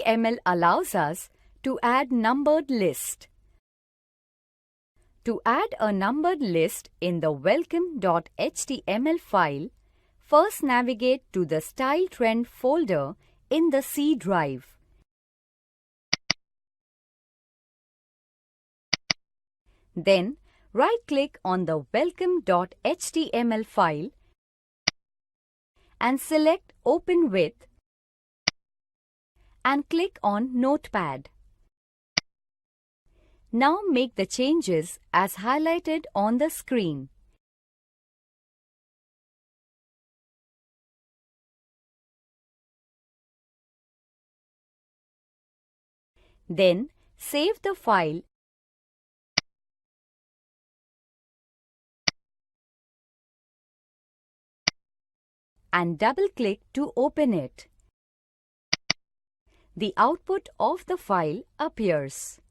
HTML allows us to add numbered list. To add a numbered list in the welcome.html file, first navigate to the Style Trend folder in the C drive. Then, right-click on the welcome.html file and select Open with and click on Notepad. Now make the changes as highlighted on the screen. Then, save the file and double-click to open it. The output of the file appears.